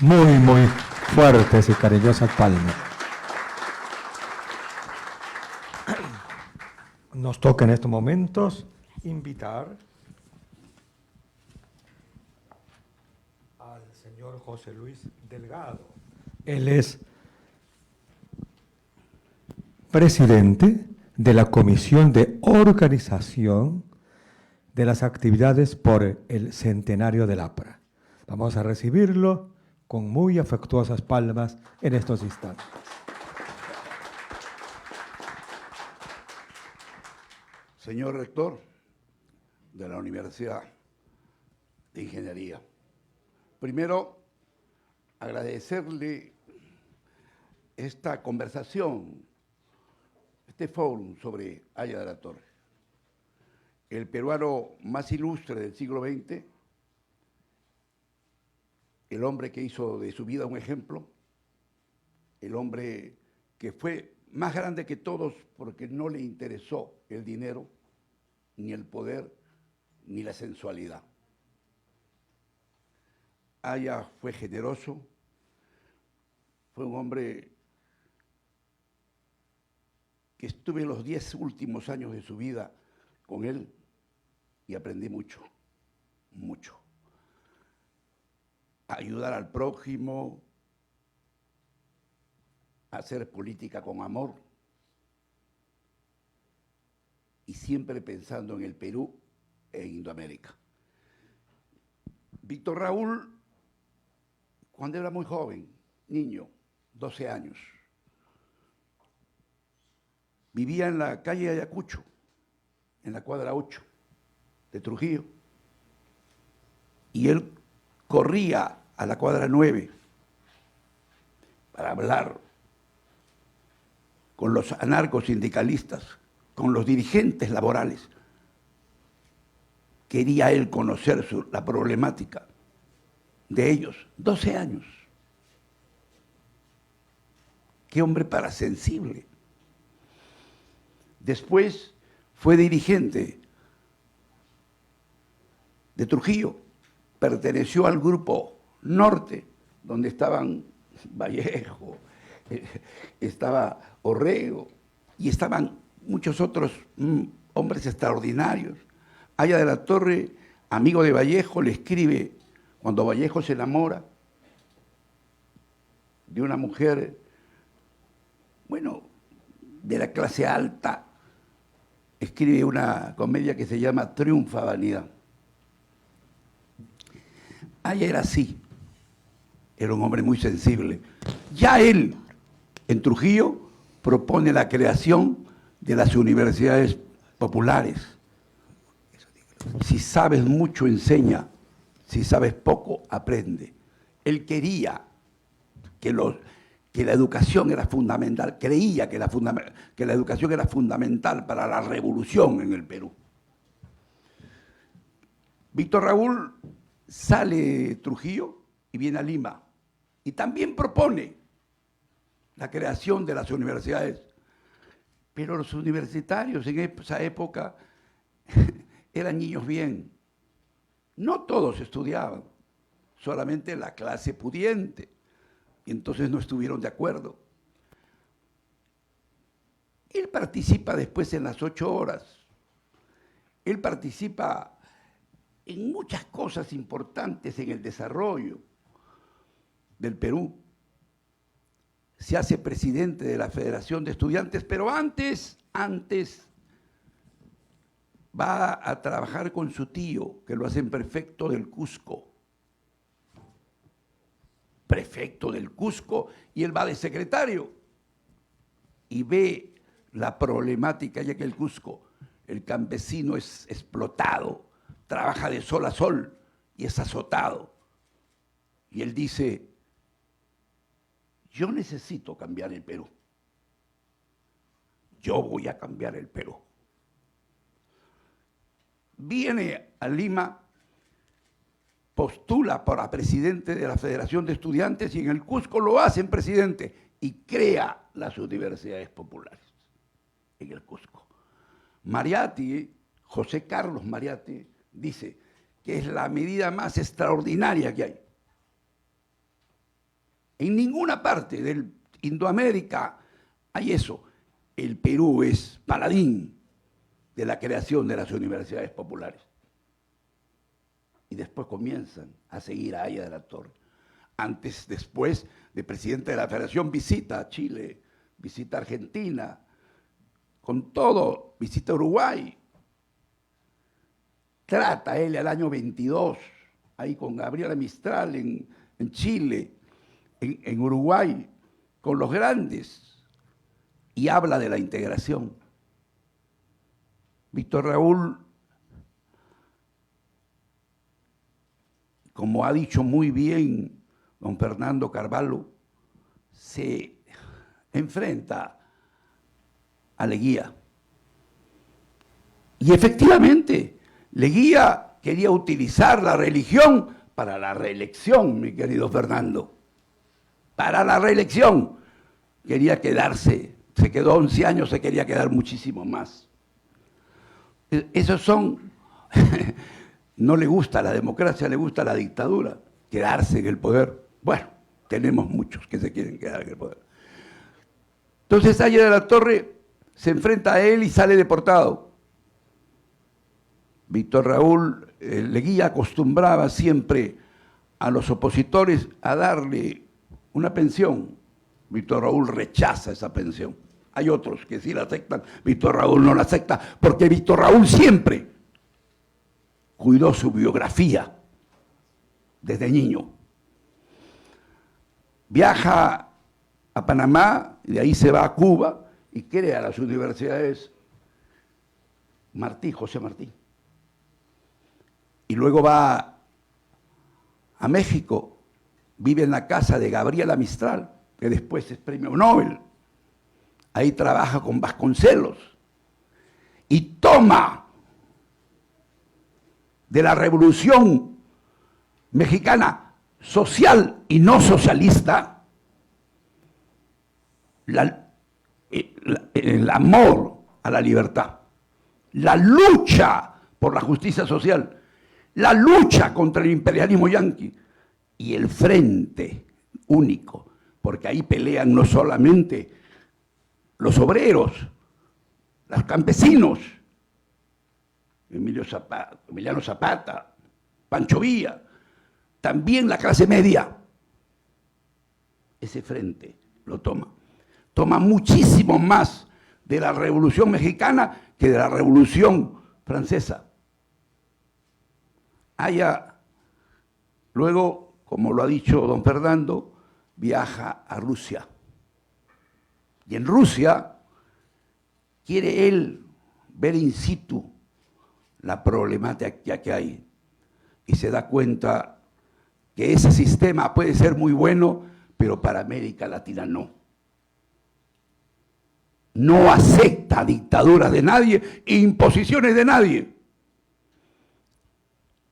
Muy, muy fuertes y cariñosas palmas. Nos toca en estos momentos invitar al señor José Luis Delgado. Él es presidente de la Comisión de Organización de las Actividades por el Centenario del APRA. Vamos a recibirlo con muy afectuosas palmas en estos instantes. Señor rector de la Universidad de Ingeniería, primero agradecerle esta conversación, este fórum sobre Haya de la Torre, el peruano más ilustre del siglo XX, el hombre que hizo de su vida un ejemplo, el hombre que fue más grande que todos porque no le interesó el dinero, ni el poder, ni la sensualidad. Haya fue generoso, fue un hombre que estuve los 10 últimos años de su vida con él y aprendí mucho, mucho. A ayudar al prójimo, a hacer política con amor y siempre pensando en el Perú e Indoamérica. Víctor Raúl, cuando era muy joven, niño, 12 años, vivía en la calle Ayacucho, en la cuadra 8 de Trujillo, y él corría a la cuadra 9 para hablar con los anarcosindicalistas, con los dirigentes laborales. Quería él conocer la problemática de ellos. 12 años. Qué hombre para sensible. Después fue dirigente de Trujillo, perteneció al Grupo Norte, donde estaban Vallejo, estaba Orrego y estaban muchos otros hombres extraordinarios. Haya de la Torre, amigo de Vallejo, le escribe cuando Vallejo se enamora de una mujer, bueno, de la clase alta, escribe una comedia que se llama Triunfa Vanidad. Haya era así, era un hombre muy sensible. Ya él, en Trujillo, propone la creación de las universidades populares. Si sabes mucho, enseña. Si sabes poco, aprende. Él quería que la educación era fundamental, creía que la educación era fundamental para la revolución en el Perú. Víctor Raúl sale de Trujillo y viene a Lima y también propone la creación de las universidades. Pero los universitarios en esa época eran niños bien. No todos estudiaban, solamente la clase pudiente. Y entonces no estuvieron de acuerdo. Él participa después en las 8 horas. Él participa en muchas cosas importantes en el desarrollo del Perú. Se hace presidente de la Federación de Estudiantes, pero antes va a trabajar con su tío, que lo hacen prefecto del Cusco. Prefecto del Cusco, y él va de secretario y ve la problemática, ya que el Cusco, el campesino es explotado, trabaja de sol a sol y es azotado. Y él dice, yo necesito cambiar el Perú. Yo voy a cambiar el Perú. Viene a Lima, postula para presidente de la Federación de Estudiantes y en el Cusco lo hacen presidente y crea las universidades populares en el Cusco. Mariatti, José Carlos Mariatti, dice que es la medida más extraordinaria que hay. En ninguna parte de Indoamérica hay eso. El Perú es paladín de la creación de las universidades populares. Y después comienzan a seguir a Haya de la Torre. Antes, después, de presidente de la Federación, visita a Chile, visita a Argentina, con todo, visita a Uruguay. Trata él al año 22, ahí con Gabriela Mistral en Chile, en Uruguay, con los grandes, y habla de la integración. Víctor Raúl, como ha dicho muy bien don Fernando Carvalho, se enfrenta a Leguía. Y efectivamente, Leguía quería utilizar la religión para la reelección, mi querido Fernando. Para la reelección. Quería quedarse, se quedó 11 años, se quería quedar muchísimo más. Esos son, no le gusta la democracia, le gusta la dictadura, quedarse en el poder. Bueno, tenemos muchos que se quieren quedar en el poder. Entonces Haya de la Torre se enfrenta a él y sale deportado. Víctor Raúl Leguía acostumbraba siempre a los opositores a darle una pensión. Víctor Raúl rechaza esa pensión. Hay otros que sí la aceptan, Víctor Raúl no la acepta, porque Víctor Raúl siempre cuidó su biografía desde niño. Viaja a Panamá, y de ahí se va a Cuba y crea las universidades José Martí. Y luego va a México, vive en la casa de Gabriela Mistral, que después es premio Nobel. Ahí trabaja con Vasconcelos y toma de la Revolución Mexicana social y no socialista el amor a la libertad, la lucha por la justicia social, la lucha contra el imperialismo yanqui y el frente único, porque ahí pelean no solamente los obreros, los campesinos, Emiliano Zapata, Pancho Villa, también la clase media. Ese frente lo toma. Toma muchísimo más de la Revolución Mexicana que de la Revolución Francesa. Haya, luego, como lo ha dicho don Fernando, viaja a Rusia. Y en Rusia quiere él ver in situ la problemática que hay. Y se da cuenta que ese sistema puede ser muy bueno, pero para América Latina no. No acepta dictaduras de nadie, imposiciones de nadie.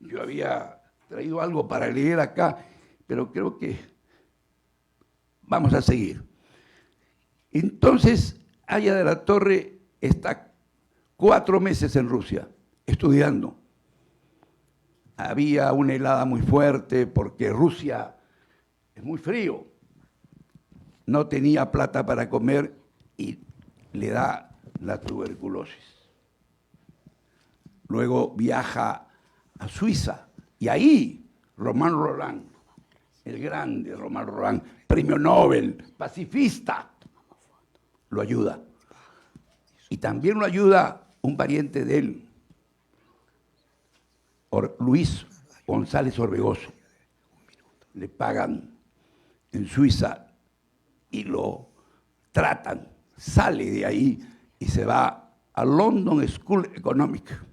Yo había traído algo para leer acá, pero creo que vamos a seguir. Entonces, Haya de la Torre está 4 meses en Rusia, estudiando. Había una helada muy fuerte porque Rusia es muy frío. No tenía plata para comer y le da la tuberculosis. Luego viaja a Suiza y ahí Romain Rolland, el grande Romain Rolland, premio Nobel, pacifista, lo ayuda. Y también lo ayuda un pariente de él, Luis González Orbegoso. Le pagan en Suiza y lo tratan. Sale de ahí y se va a London School Economic,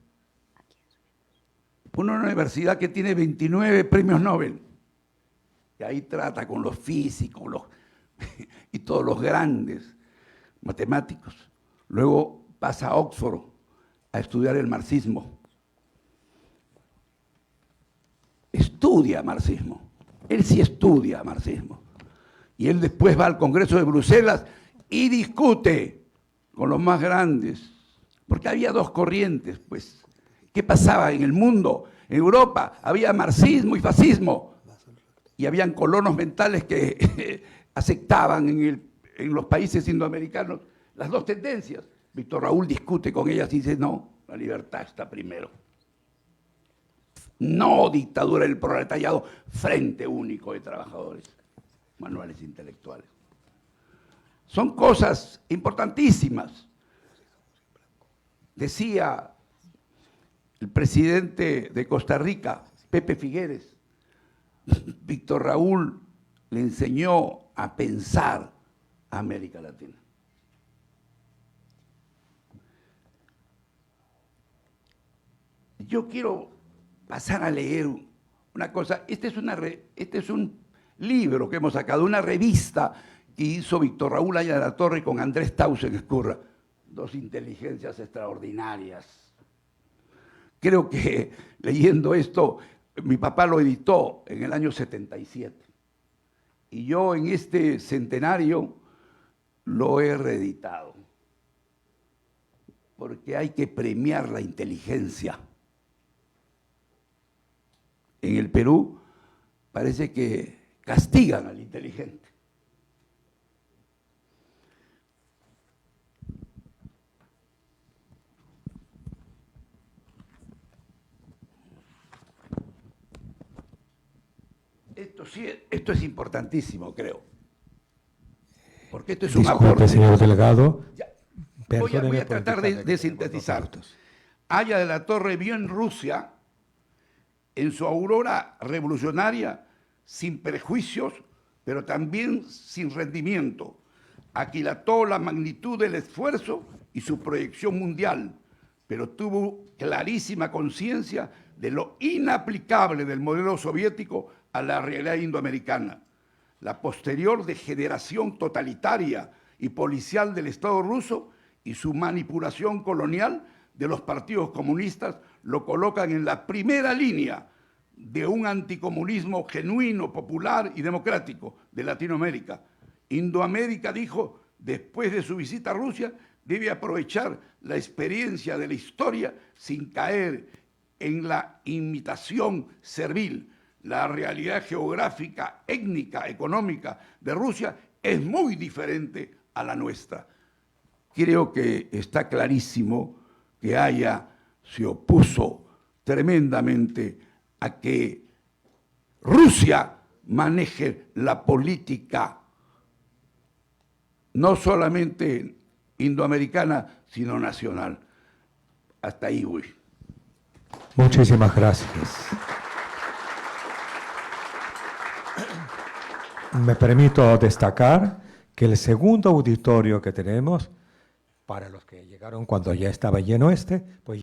una universidad que tiene 29 premios Nobel. Y ahí trata con los físicos y todos los grandes matemáticos. Luego pasa a Oxford a estudiar el marxismo. Estudia marxismo. Él sí estudia marxismo. Y él después va al Congreso de Bruselas y discute con los más grandes. Porque había 2 corrientes, pues. ¿Qué pasaba en el mundo? En Europa había marxismo y fascismo. y habían colonos mentales que aceptaban en los países indoamericanos las dos tendencias. Víctor Raúl discute con ellas y dice, no, la libertad está primero. No dictadura del proletariado, frente único de trabajadores, manuales intelectuales. Son cosas importantísimas. Decía el presidente de Costa Rica, Pepe Figueres, Víctor Raúl le enseñó a pensar a América Latina. Yo quiero pasar a leer una cosa. Este es un libro que hemos sacado, una revista que hizo Víctor Raúl Haya de la Torre con Andrés Tausen Escurra. Dos inteligencias extraordinarias. Creo que leyendo esto, mi papá lo editó en el año 77. Y yo en este centenario lo he reeditado. Porque hay que premiar la inteligencia. En el Perú parece que castigan al inteligente. Esto es importantísimo, creo. Porque esto es un Disculpe, aporte. señor Delgado. Voy a tratar de sintetizar. Haya de la Torre vio en Rusia, en su aurora revolucionaria, sin prejuicios, pero también sin rendimiento. Aquilató la magnitud del esfuerzo y su proyección mundial, pero tuvo clarísima conciencia de lo inaplicable del modelo soviético a la realidad indoamericana. La posterior degeneración totalitaria y policial del Estado ruso y su manipulación colonial de los partidos comunistas lo colocan en la primera línea de un anticomunismo genuino, popular y democrático de Latinoamérica. Indoamérica, dijo, después de su visita a Rusia, debe aprovechar la experiencia de la historia sin caer en la imitación servil. La realidad geográfica, étnica, económica de Rusia es muy diferente a la nuestra. Creo que está clarísimo que Haya se opuso tremendamente a que Rusia maneje la política no solamente indoamericana, sino nacional. Hasta ahí voy. Muchísimas gracias. Me permito destacar que el segundo auditorio que tenemos, para los que llegaron cuando ya estaba lleno pues